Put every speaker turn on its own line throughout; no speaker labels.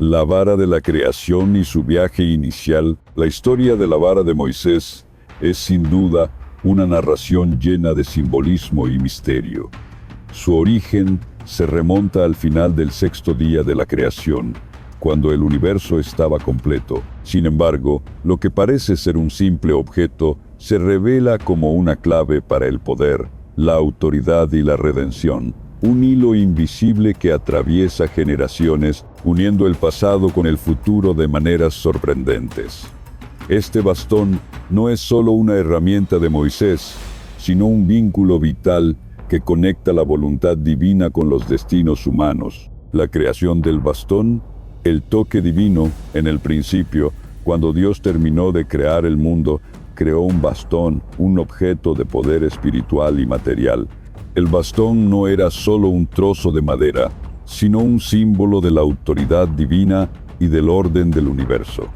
La vara de la creación y su viaje inicial, la historia de la vara de Moisés, es sin duda una narración llena de simbolismo y misterio. Su origen se remonta al final del sexto día de la creación, cuando el universo estaba completo. Sin embargo, lo que parece ser un simple objeto se revela como una clave para el poder, la autoridad y la redención. Un hilo invisible que atraviesa generaciones, uniendo el pasado con el futuro de maneras sorprendentes. Este bastón no es solo una herramienta de Moisés, sino un vínculo vital que conecta la voluntad divina con los destinos humanos. La creación del bastón, el toque divino, en el principio, cuando Dios terminó de crear el mundo, creó un bastón, un objeto de poder espiritual y material. El bastón no era solo un trozo de madera, sino un símbolo de la autoridad divina y del orden del universo.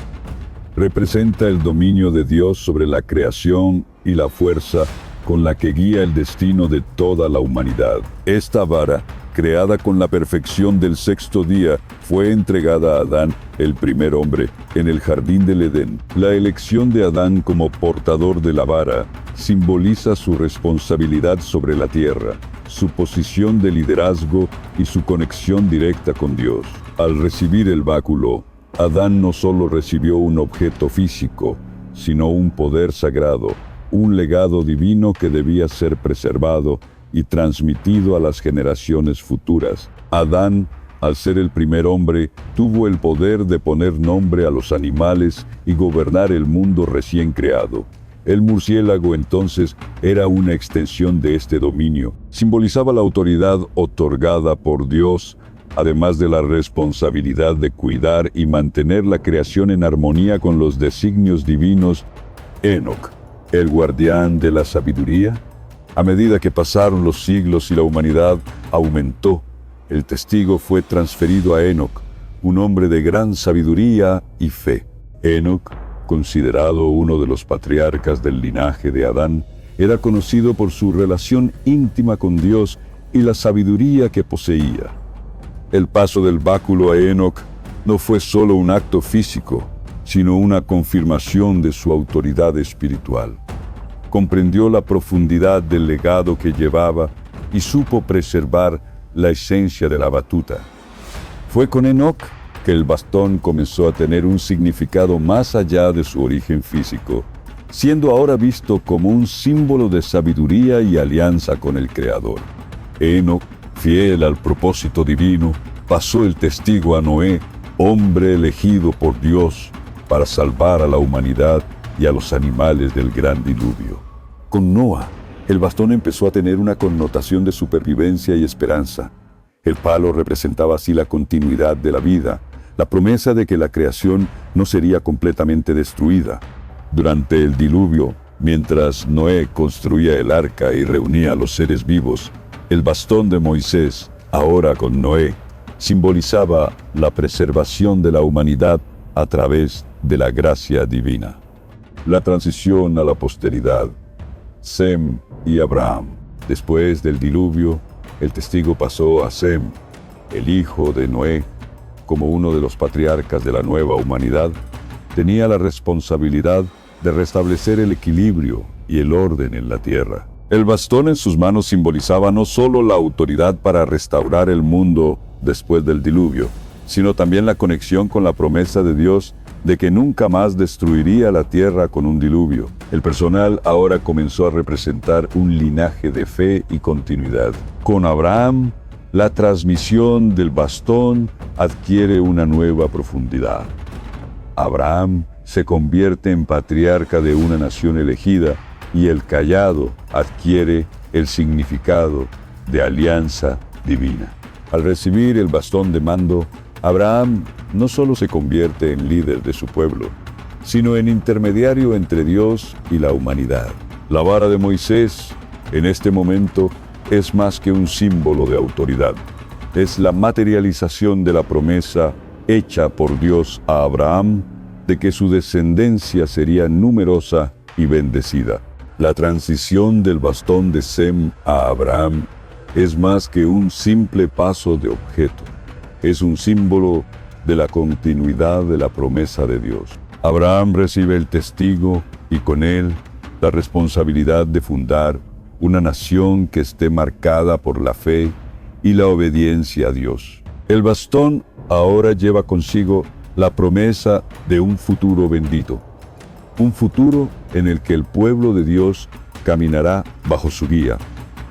Representa el dominio de Dios sobre la creación y la fuerza con la que guía el destino de toda la humanidad. Esta vara, creada con la perfección del sexto día, fue entregada a Adán, el primer hombre, en el jardín del Edén. La elección de Adán como portador de la vara simboliza su responsabilidad sobre la tierra, su posición de liderazgo y su conexión directa con Dios. Al recibir el báculo, Adán no solo recibió un objeto físico, sino un poder sagrado, un legado divino que debía ser preservado y transmitido a las generaciones futuras. Adán, al ser el primer hombre, tuvo el poder de poner nombre a los animales y gobernar el mundo recién creado. El murciélago entonces era una extensión de este dominio. Simbolizaba la autoridad otorgada por Dios, además de la responsabilidad de cuidar y mantener la creación en armonía con los designios divinos. Enoc, el guardián de la sabiduría. A medida que pasaron los siglos y la humanidad aumentó, el testigo fue transferido a Enoc, un hombre de gran sabiduría y fe. Enoc, considerado uno de los patriarcas del linaje de Adán, era conocido por su relación íntima con Dios y la sabiduría que poseía. El paso del báculo a Enoc no fue solo un acto físico, sino una confirmación de su autoridad espiritual. Comprendió la profundidad del legado que llevaba y supo preservar la esencia de la batuta. Fue con Enoc que el bastón comenzó a tener un significado más allá de su origen físico, siendo ahora visto como un símbolo de sabiduría y alianza con el Creador. Enoc, fiel al propósito divino, pasó el testigo a Noé, hombre elegido por Dios para salvar a la humanidad y a los animales del gran diluvio. Con Noa, el bastón empezó a tener una connotación de supervivencia y esperanza. El palo representaba así la continuidad de la vida, la promesa de que la creación no sería completamente destruida. Durante el diluvio, mientras Noé construía el arca y reunía a los seres vivos, el bastón de Moisés, ahora con Noé, simbolizaba la preservación de la humanidad a través de la gracia divina. La transición a la posteridad. Sem y Abraham. Después del diluvio, el testigo pasó a Sem, el hijo de Noé. Como uno de los patriarcas de la nueva humanidad, tenía la responsabilidad de restablecer el equilibrio y el orden en la tierra. El bastón en sus manos simbolizaba no solo la autoridad para restaurar el mundo después del diluvio, sino también la conexión con la promesa de Dios de que nunca más destruiría la tierra con un diluvio. El personal ahora comenzó a representar un linaje de fe y continuidad. Con Abraham, la transmisión del bastón adquiere una nueva profundidad. Abraham se convierte en patriarca de una nación elegida y el cayado adquiere el significado de alianza divina. Al recibir el bastón de mando, Abraham no solo se convierte en líder de su pueblo, sino en intermediario entre Dios y la humanidad. La vara de Moisés, en este momento, es más que un símbolo de autoridad. Es la materialización de la promesa hecha por Dios a Abraham de que su descendencia sería numerosa y bendecida. La transición del bastón de Sem a Abraham es más que un simple paso de objeto. Es un símbolo de la continuidad de la promesa de Dios. Abraham recibe el testigo y con él la responsabilidad de fundar una nación que esté marcada por la fe y la obediencia a Dios. El bastón ahora lleva consigo la promesa de un futuro bendito, un futuro en el que el pueblo de Dios caminará bajo su guía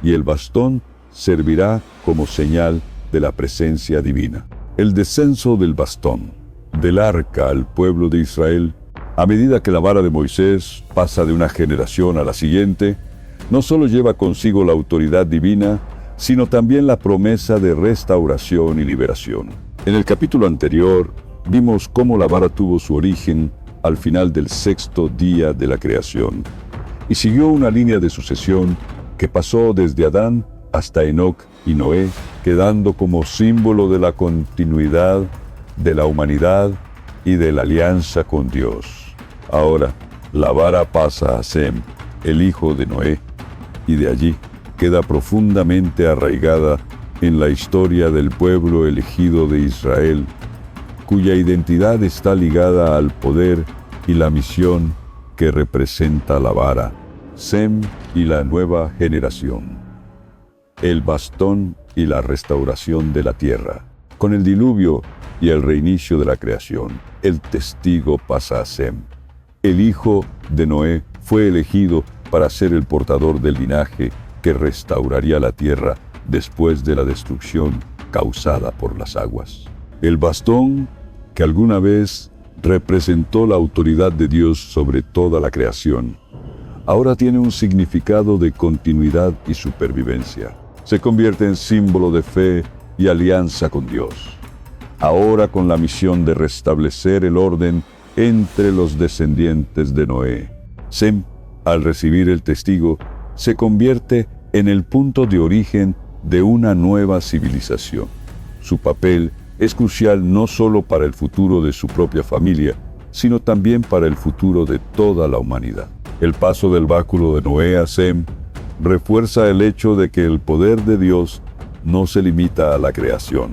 y el bastón servirá como señal de la presencia divina. El descenso del bastón del arca al pueblo de Israel, a medida que la vara de Moisés pasa de una generación a la siguiente, no solo lleva consigo la autoridad divina, sino también la promesa de restauración y liberación. En el capítulo anterior, vimos cómo la vara tuvo su origen al final del sexto día de la creación, y siguió una línea de sucesión que pasó desde Adán hasta Enoc y Noé, quedando como símbolo de la continuidad de la humanidad y de la alianza con Dios. Ahora, la vara pasa a Sem, el hijo de Noé, y de allí queda profundamente arraigada en la historia del pueblo elegido de Israel, cuya identidad está ligada al poder y la misión que representa la vara, Sem y la nueva generación. El bastón y la restauración de la tierra. Con el diluvio y el reinicio de la creación, el testigo pasa a Sem. El hijo de Noé fue elegido para ser el portador del linaje que restauraría la tierra después de la destrucción causada por las aguas. El bastón, que alguna vez representó la autoridad de Dios sobre toda la creación, ahora tiene un significado de continuidad y supervivencia. Se convierte en símbolo de fe y alianza con Dios, ahora con la misión de restablecer el orden entre los descendientes de Noé. Sem, al recibir el testigo, se convierte en el punto de origen de una nueva civilización. Su papel es crucial no solo para el futuro de su propia familia, sino también para el futuro de toda la humanidad. El paso del báculo de Noé a Sem refuerza el hecho de que el poder de Dios no se limita a la creación,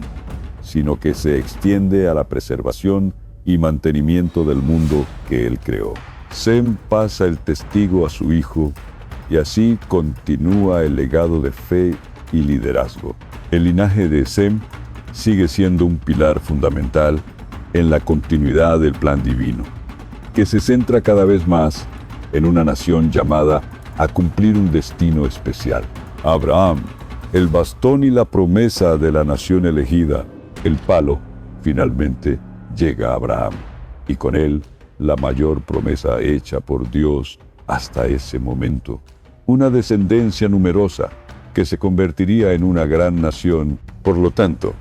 sino que se extiende a la preservación y mantenimiento del mundo que Él creó. Sem pasa el testigo a su hijo y así continúa el legado de fe y liderazgo. El linaje de Sem sigue siendo un pilar fundamental en la continuidad del plan divino, que se centra cada vez más en una nación llamada a cumplir un destino especial. Abraham, el bastón y la promesa de la nación elegida, el palo, finalmente llega a Abraham, y con él la mayor promesa hecha por Dios hasta ese momento. Una descendencia numerosa que se convertiría en una gran nación. Por lo tanto,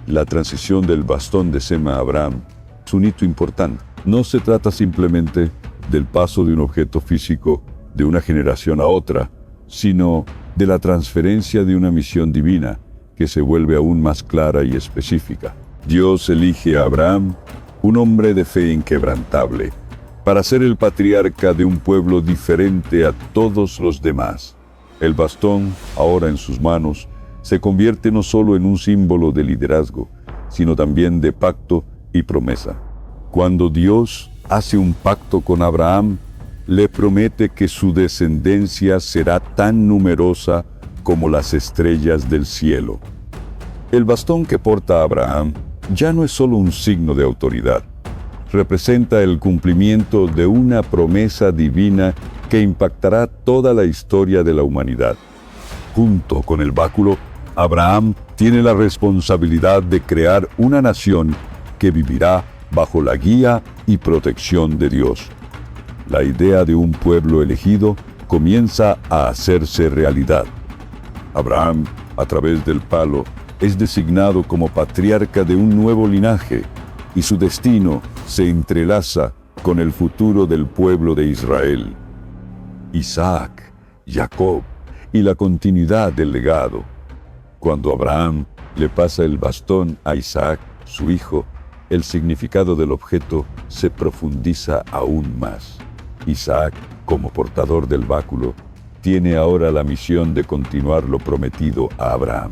la transición del bastón de Sem a Abraham es un hito importante. No se trata simplemente del paso de un objeto físico de una generación a otra, sino de la transferencia de una misión divina que se vuelve aún más clara y específica. Dios elige a Abraham, un hombre de fe inquebrantable, para ser el patriarca de un pueblo diferente a todos los demás. El bastón, ahora en sus manos, se convierte no solo en un símbolo de liderazgo, sino también de pacto y promesa. Cuando Dios hace un pacto con Abraham, le promete que su descendencia será tan numerosa como las estrellas del cielo. El bastón que porta Abraham ya no es solo un signo de autoridad, representa el cumplimiento de una promesa divina que impactará toda la historia de la humanidad. Junto con el báculo, Abraham tiene la responsabilidad de crear una nación que vivirá bajo la guía y protección de Dios. La idea de un pueblo elegido comienza a hacerse realidad. Abraham, a través del palo, es designado como patriarca de un nuevo linaje, y su destino se entrelaza con el futuro del pueblo de Israel. Isaac, Jacob y la continuidad del legado. Cuando Abraham le pasa el bastón a Isaac, su hijo, el significado del objeto se profundiza aún más. Isaac, como portador del báculo, tiene ahora la misión de continuar lo prometido a Abraham.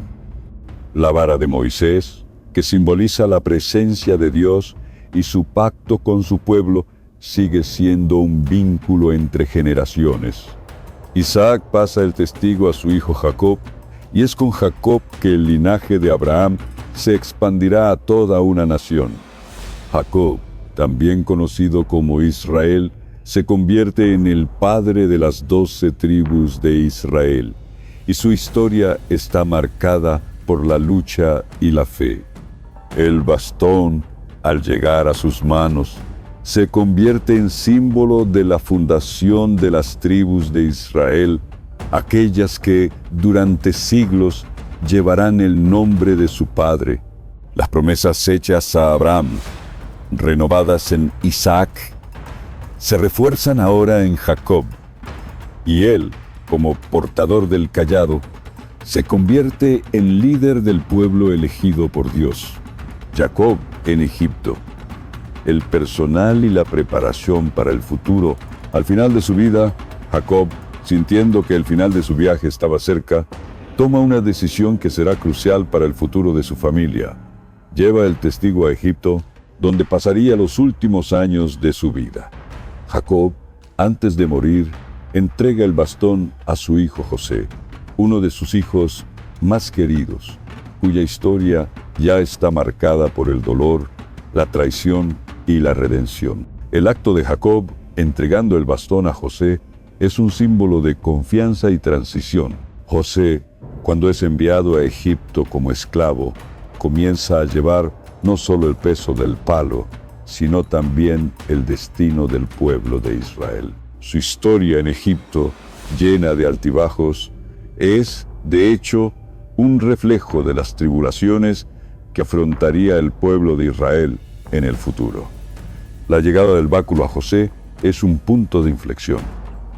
La vara de Moisés, que simboliza la presencia de Dios, y su pacto con su pueblo sigue siendo un vínculo entre generaciones. Isaac pasa el testigo a su hijo Jacob, y es con Jacob que el linaje de Abraham se expandirá a toda una nación. Jacob, también conocido como Israel, se convierte en el padre de las 12 tribus de Israel, y su historia está marcada por la lucha y la fe. El bastón, al llegar a sus manos, se convierte en símbolo de la fundación de las tribus de Israel, aquellas que durante siglos llevarán el nombre de su padre. Las promesas hechas a Abraham, renovadas en Isaac, se refuerzan ahora en Jacob, y él, como portador del cayado, se convierte en líder del pueblo elegido por Dios. Jacob en Egipto. El personal y la preparación para el futuro. Al final de su vida, Jacob, sintiendo que el final de su viaje estaba cerca, toma una decisión que será crucial para el futuro de su familia. Lleva el testigo a Egipto, donde pasaría los últimos años de su vida. Jacob, antes de morir, entrega el bastón a su hijo José, uno de sus hijos más queridos, cuya historia ya está marcada por el dolor, la traición y la redención. El acto de Jacob, entregando el bastón a José, es un símbolo de confianza y transición. José, cuando es enviado a Egipto como esclavo, comienza a llevar no solo el peso del palo, sino también el destino del pueblo de Israel. Su historia en Egipto, llena de altibajos, es, de hecho, un reflejo de las tribulaciones que afrontaría el pueblo de Israel en el futuro. La llegada del báculo a José es un punto de inflexión,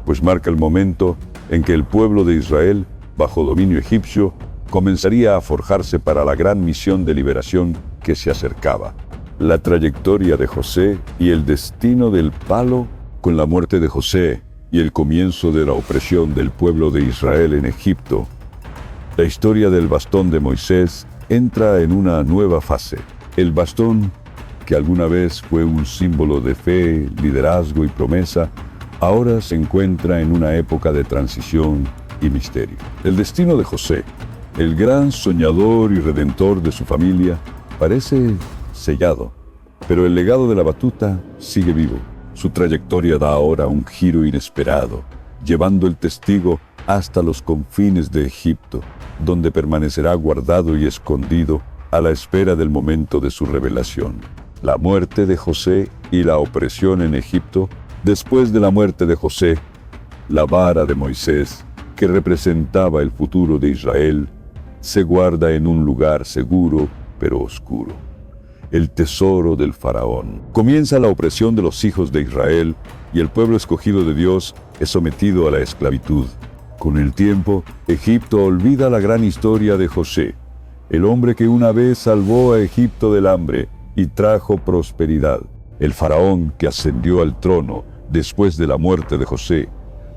pues marca el momento en que el pueblo de Israel, bajo dominio egipcio, comenzaría a forjarse para la gran misión de liberación que se acercaba. La trayectoria de José y el destino del palo, con la muerte de José y el comienzo de la opresión del pueblo de Israel en Egipto. La historia del bastón de Moisés entra en una nueva fase. El bastón, que alguna vez fue un símbolo de fe, liderazgo y promesa, ahora se encuentra en una época de transición y misterio. El destino de José, el gran soñador y redentor de su familia, parece sellado, pero el legado de la batuta sigue vivo. Su trayectoria da ahora un giro inesperado, llevando el testigo hasta los confines de Egipto, donde permanecerá guardado y escondido a la espera del momento de su revelación. La muerte de José y la opresión en Egipto. Después de la muerte de José, la vara de Moisés, que representaba el futuro de Israel, se guarda en un lugar seguro pero oscuro. El tesoro del faraón. Comienza la opresión de los hijos de Israel y el pueblo escogido de Dios es sometido a la esclavitud. Con el tiempo, Egipto olvida la gran historia de José, el hombre que una vez salvó a Egipto del hambre y trajo prosperidad. El faraón que ascendió al trono después de la muerte de José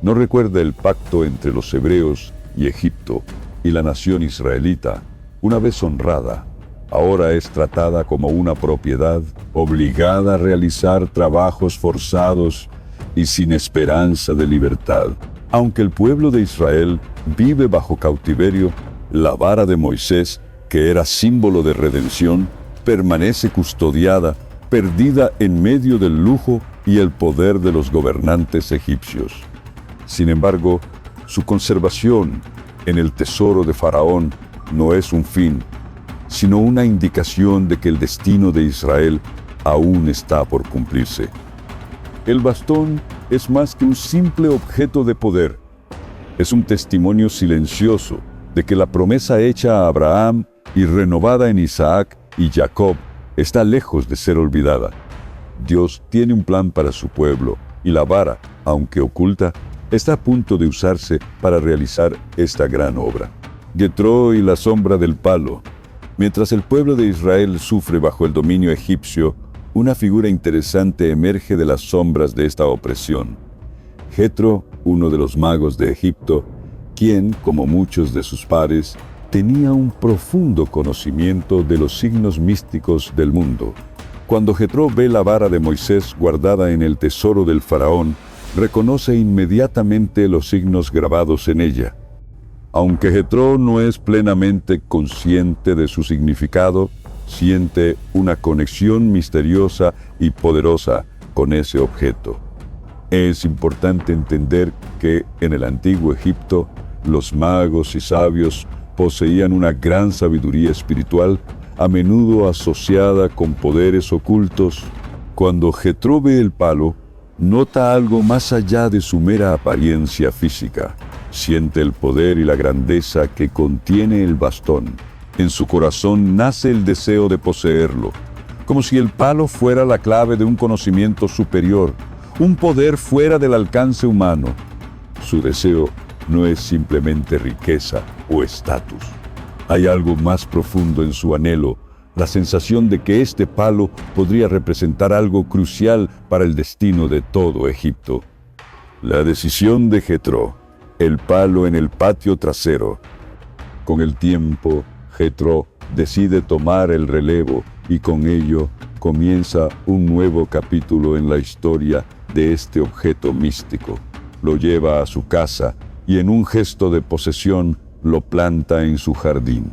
no recuerda el pacto entre los hebreos y Egipto, y la nación israelita, una vez honrada, ahora es tratada como una propiedad, obligada a realizar trabajos forzados y sin esperanza de libertad. Aunque el pueblo de Israel vive bajo cautiverio, la vara de Moisés, que era símbolo de redención, permanece custodiada, perdida en medio del lujo y el poder de los gobernantes egipcios. Sin embargo, su conservación en el tesoro de Faraón no es un fin, sino una indicación de que el destino de Israel aún está por cumplirse. El bastón es más que un simple objeto de poder. Es un testimonio silencioso de que la promesa hecha a Abraham y renovada en Isaac y Jacob está lejos de ser olvidada. Dios tiene un plan para su pueblo y la vara, aunque oculta, está a punto de usarse para realizar esta gran obra. Jethro y la sombra del palo. Mientras el pueblo de Israel sufre bajo el dominio egipcio, una figura interesante emerge de las sombras de esta opresión. Jethro, uno de los magos de Egipto, quien, como muchos de sus pares, tenía un profundo conocimiento de los signos místicos del mundo. Cuando Jetro ve la vara de Moisés guardada en el tesoro del faraón, reconoce inmediatamente los signos grabados en ella. Aunque Jetro no es plenamente consciente de su significado, siente una conexión misteriosa y poderosa con ese objeto. Es importante entender que en el antiguo Egipto, los magos y sabios poseían una gran sabiduría espiritual, a menudo asociada con poderes ocultos. Cuando Jetro ve el palo, nota algo más allá de su mera apariencia física. Siente el poder y la grandeza que contiene el bastón. En su corazón nace el deseo de poseerlo, como si el palo fuera la clave de un conocimiento superior, un poder fuera del alcance humano. Su deseo no es simplemente riqueza o estatus. Hay algo más profundo en su anhelo, la sensación de que este palo podría representar algo crucial para el destino de todo Egipto. La decisión de Jetro, el palo en el patio trasero. Con el tiempo, Jetro decide tomar el relevo y con ello comienza un nuevo capítulo en la historia de este objeto místico. Lo lleva a su casa y en un gesto de posesión lo planta en su jardín.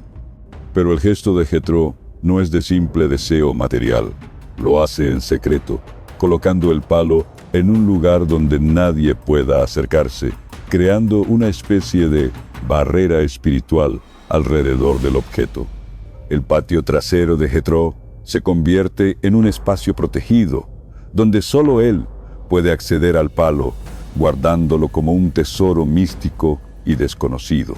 Pero el gesto de Jetro no es de simple deseo material. Lo hace en secreto, colocando el palo en un lugar donde nadie pueda acercarse, creando una especie de barrera espiritual alrededor del objeto. El patio trasero de Jetro se convierte en un espacio protegido, donde solo él puede acceder al palo, guardándolo como un tesoro místico y desconocido.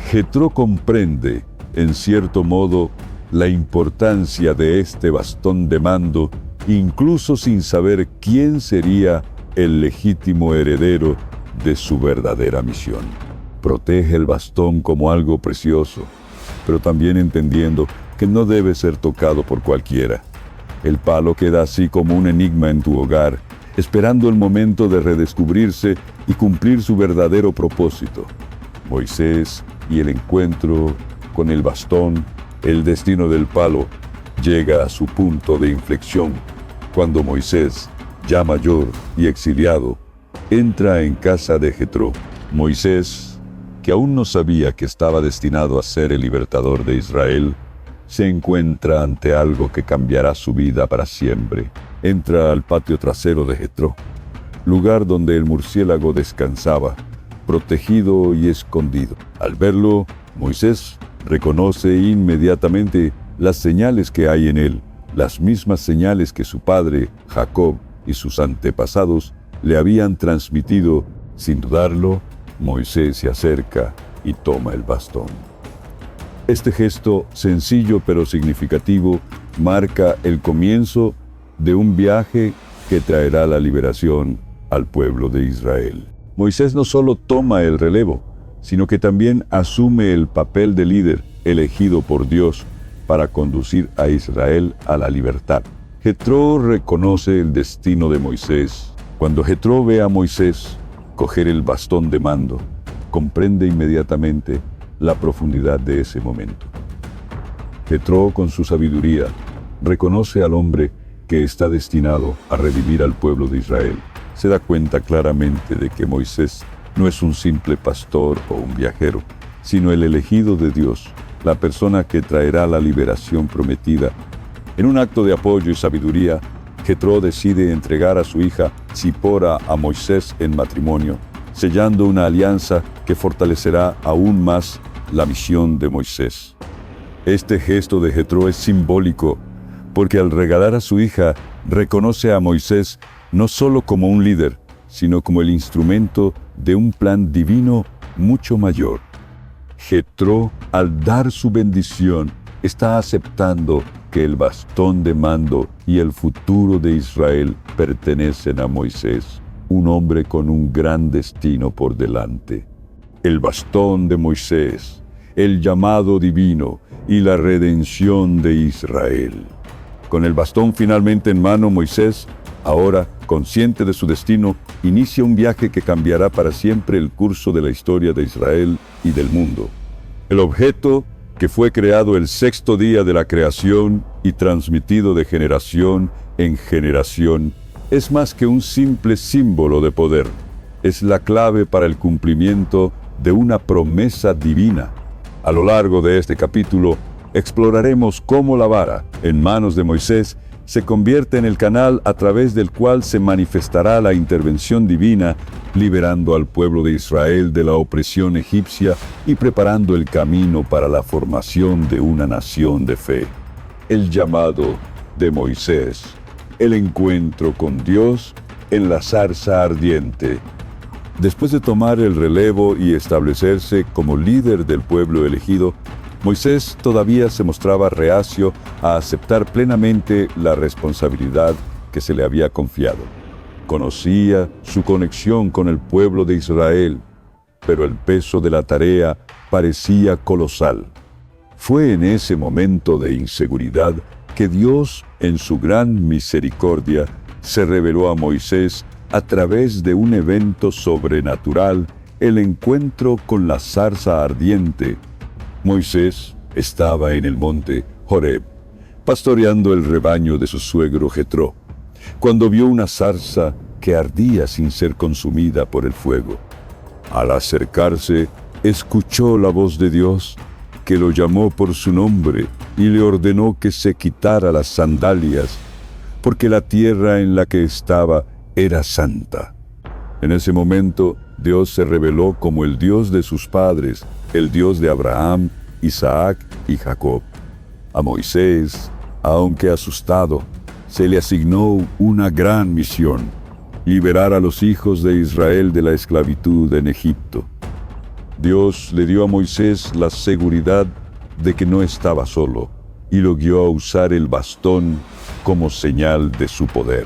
Jetro comprende, en cierto modo, la importancia de este bastón de mando, incluso sin saber quién sería el legítimo heredero de su verdadera misión. Protege el bastón como algo precioso, pero también entendiendo que no debe ser tocado por cualquiera. El palo queda así como un enigma en tu hogar, esperando el momento de redescubrirse y cumplir su verdadero propósito. Moisés y el encuentro con el bastón, el destino del palo, llega a su punto de inflexión cuando Moisés, ya mayor y exiliado, entra en casa de Jetro. Moisés, que aún no sabía que estaba destinado a ser el libertador de Israel, se encuentra ante algo que cambiará su vida para siempre. Entra al patio trasero de Jetro, lugar donde el murciélago descansaba, protegido y escondido. Al verlo, Moisés reconoce inmediatamente las señales que hay en él, las mismas señales que su padre, Jacob, y sus antepasados le habían transmitido. Sin dudarlo, Moisés se acerca y toma el bastón. Este gesto, sencillo pero significativo, marca el comienzo de un viaje que traerá la liberación al pueblo de Israel. Moisés no solo toma el relevo, sino que también asume el papel de líder elegido por Dios para conducir a Israel a la libertad. Jetro reconoce el destino de Moisés. Cuando Jetro ve a Moisés coger el bastón de mando, comprende inmediatamente la profundidad de ese momento. Jetro, con su sabiduría, reconoce al hombre que está destinado a redimir al pueblo de Israel. Se da cuenta claramente de que Moisés no es un simple pastor o un viajero, sino el elegido de Dios, la persona que traerá la liberación prometida. En un acto de apoyo y sabiduría, Jetro decide entregar a su hija Zipora a Moisés en matrimonio, sellando una alianza que fortalecerá aún más la misión de Moisés. Este gesto de Jetro es simbólico, porque al regalar a su hija, reconoce a Moisés no solo como un líder, sino como el instrumento de un plan divino mucho mayor. Jetro, al dar su bendición, está aceptando que el bastón de mando y el futuro de Israel pertenecen a Moisés, un hombre con un gran destino por delante. El bastón de Moisés, el llamado divino y la redención de Israel. Con el bastón finalmente en mano, Moisés, ahora consciente de su destino, inicia un viaje que cambiará para siempre el curso de la historia de Israel y del mundo. El objeto, que fue creado el sexto día de la creación y transmitido de generación en generación, es más que un simple símbolo de poder. Es la clave para el cumplimiento de una promesa divina. A lo largo de este capítulo, exploraremos cómo la vara, en manos de Moisés, se convierte en el canal a través del cual se manifestará la intervención divina, liberando al pueblo de Israel de la opresión egipcia y preparando el camino para la formación de una nación de fe. El llamado de Moisés, el encuentro con Dios en la zarza ardiente. Después de tomar el relevo y establecerse como líder del pueblo elegido, Moisés todavía se mostraba reacio a aceptar plenamente la responsabilidad que se le había confiado. Conocía su conexión con el pueblo de Israel, pero el peso de la tarea parecía colosal. Fue en ese momento de inseguridad que Dios, en su gran misericordia, se reveló a Moisés a través de un evento sobrenatural, el encuentro con la zarza ardiente. Moisés estaba en el monte Horeb, pastoreando el rebaño de su suegro Jetro, cuando vio una zarza que ardía sin ser consumida por el fuego. Al acercarse, escuchó la voz de Dios, que lo llamó por su nombre y le ordenó que se quitara las sandalias, porque la tierra en la que estaba era santa. En ese momento, Dios se reveló como el Dios de sus padres, el Dios de Abraham, Isaac y Jacob. A Moisés, aunque asustado, se le asignó una gran misión: liberar a los hijos de Israel de la esclavitud en Egipto. Dios le dio a Moisés la seguridad de que no estaba solo y lo guió a usar el bastón como señal de su poder.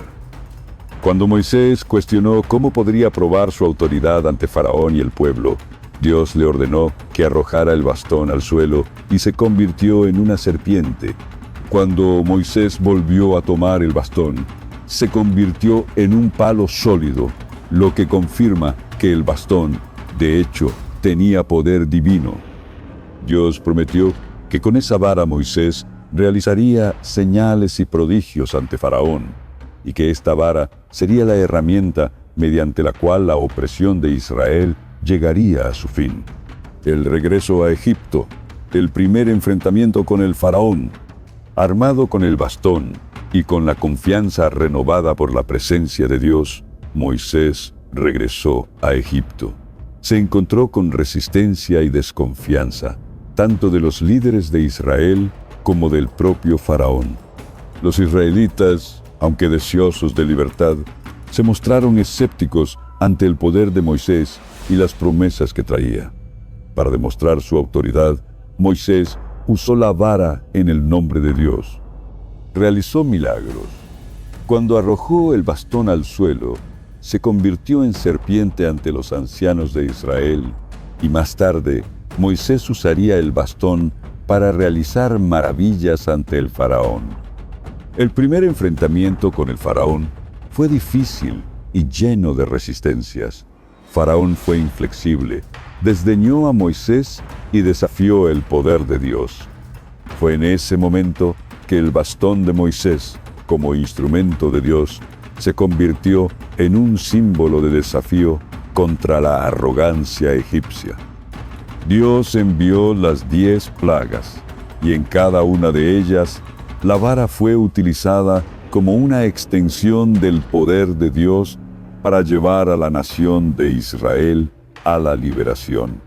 Cuando Moisés cuestionó cómo podría probar su autoridad ante Faraón y el pueblo, Dios le ordenó que arrojara el bastón al suelo y se convirtió en una serpiente. Cuando Moisés volvió a tomar el bastón, se convirtió en un palo sólido, lo que confirma que el bastón, de hecho, tenía poder divino. Dios prometió que con esa vara Moisés realizaría señales y prodigios ante Faraón, y que esta vara sería la herramienta mediante la cual la opresión de Israel llegaría a su fin. El regreso a Egipto, el primer enfrentamiento con el faraón, armado con el bastón y con la confianza renovada por la presencia de Dios, Moisés regresó a Egipto. Se encontró con resistencia y desconfianza, tanto de los líderes de Israel como del propio faraón. Los israelitas, aunque deseosos de libertad, se mostraron escépticos ante el poder de Moisés y las promesas que traía. Para demostrar su autoridad, Moisés usó la vara en el nombre de Dios. Realizó milagros. Cuando arrojó el bastón al suelo, se convirtió en serpiente ante los ancianos de Israel, y más tarde, Moisés usaría el bastón para realizar maravillas ante el faraón. El primer enfrentamiento con el faraón fue difícil y lleno de resistencias. Faraón fue inflexible, desdeñó a Moisés y desafió el poder de Dios. Fue en ese momento que el bastón de Moisés, como instrumento de Dios, se convirtió en un símbolo de desafío contra la arrogancia egipcia. Dios envió las 10 plagas, y en cada una de ellas, la vara fue utilizada como una extensión del poder de Dios para llevar a la nación de Israel a la liberación.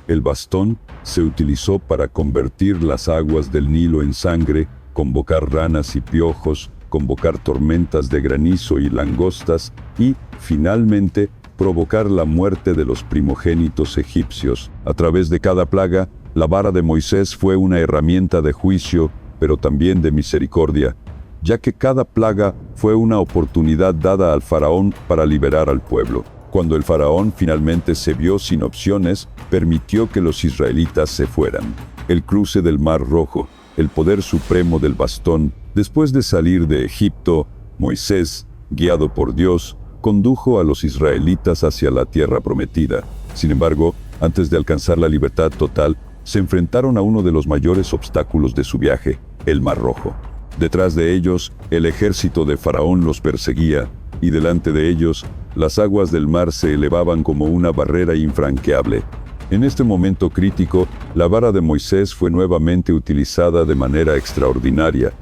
El bastón se utilizó para convertir las aguas del Nilo en sangre, convocar ranas y piojos, convocar tormentas de granizo y langostas y, finalmente, provocar la muerte de los primogénitos egipcios. A través de cada plaga, la vara de Moisés fue una herramienta de juicio, pero también de misericordia, ya que cada plaga fue una oportunidad dada al faraón para liberar al pueblo. Cuando el faraón finalmente se vio sin opciones, permitió que los israelitas se fueran. El cruce del Mar Rojo, el poder supremo del bastón. Después de salir de Egipto, Moisés, guiado por Dios, condujo a los israelitas hacia la tierra prometida. Sin embargo, antes de alcanzar la libertad total, se enfrentaron a uno de los mayores obstáculos de su viaje, el Mar Rojo. Detrás de ellos, el ejército de Faraón los perseguía, y delante de ellos, las aguas del mar se elevaban como una barrera infranqueable. En este momento crítico, la vara de Moisés fue nuevamente utilizada de manera extraordinaria.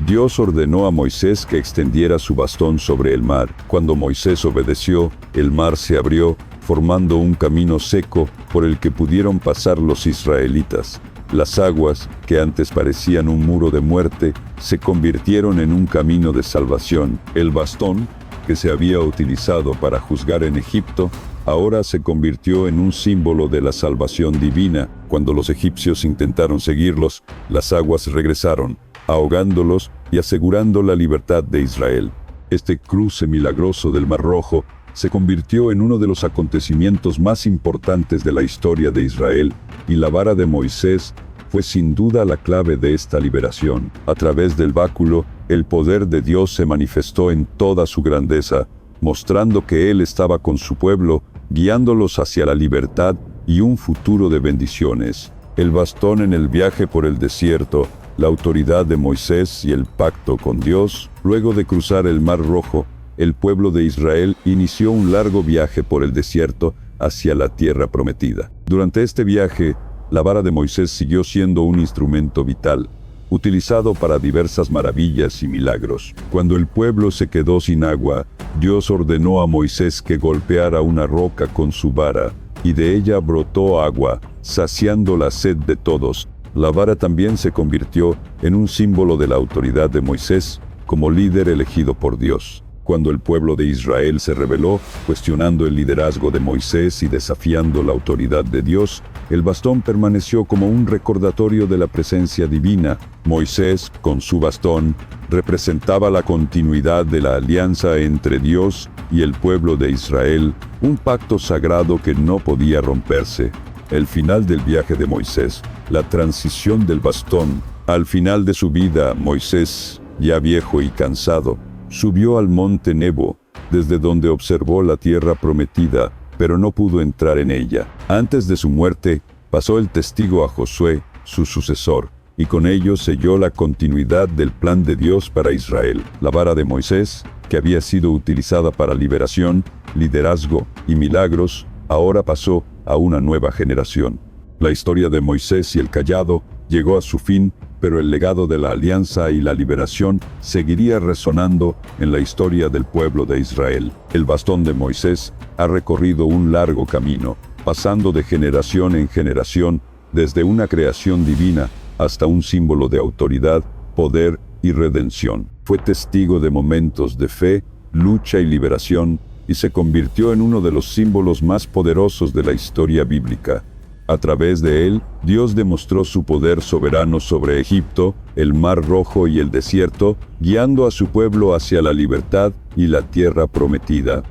Dios ordenó a Moisés que extendiera su bastón sobre el mar. Cuando Moisés obedeció, el mar se abrió, formando un camino seco por el que pudieron pasar los israelitas. Las aguas, que antes parecían un muro de muerte, se convirtieron en un camino de salvación. El bastón, que se había utilizado para juzgar en Egipto, ahora se convirtió en un símbolo de la salvación divina. Cuando los egipcios intentaron seguirlos, las aguas regresaron, ahogándolos y asegurando la libertad de Israel. Este cruce milagroso del Mar Rojo se convirtió en uno de los acontecimientos más importantes de la historia de Israel, y la vara de Moisés fue sin duda la clave de esta liberación. A través del báculo, el poder de Dios se manifestó en toda su grandeza, mostrando que Él estaba con su pueblo, guiándolos hacia la libertad y un futuro de bendiciones. El bastón en el viaje por el desierto, la autoridad de Moisés y el pacto con Dios. Luego de cruzar el Mar Rojo, el pueblo de Israel inició un largo viaje por el desierto hacia la tierra prometida. Durante este viaje, la vara de Moisés siguió siendo un instrumento vital, utilizado para diversas maravillas y milagros. Cuando el pueblo se quedó sin agua, Dios ordenó a Moisés que golpeara una roca con su vara, y de ella brotó agua, saciando la sed de todos. La vara también se convirtió en un símbolo de la autoridad de Moisés como líder elegido por Dios. Cuando el pueblo de Israel se rebeló, cuestionando el liderazgo de Moisés y desafiando la autoridad de Dios, el bastón permaneció como un recordatorio de la presencia divina. Moisés, con su bastón, representaba la continuidad de la alianza entre Dios y el pueblo de Israel, un pacto sagrado que no podía romperse. El final del viaje de Moisés, la transición del bastón. Al final de su vida, Moisés, ya viejo y cansado, subió al monte Nebo, desde donde observó la tierra prometida, pero no pudo entrar en ella. Antes de su muerte, pasó el testigo a Josué, su sucesor, y con ello selló la continuidad del plan de Dios para Israel. La vara de Moisés, que había sido utilizada para liberación, liderazgo y milagros, ahora pasó a una nueva generación. La historia de Moisés y el cayado llegó a su fin, pero el legado de la alianza y la liberación seguiría resonando en la historia del pueblo de Israel. El bastón de Moisés ha recorrido un largo camino, pasando de generación en generación, desde una creación divina hasta un símbolo de autoridad, poder y redención. Fue testigo de momentos de fe, lucha y liberación, y se convirtió en uno de los símbolos más poderosos de la historia bíblica. A través de él, Dios demostró su poder soberano sobre Egipto, el Mar Rojo y el desierto, guiando a su pueblo hacia la libertad y la tierra prometida.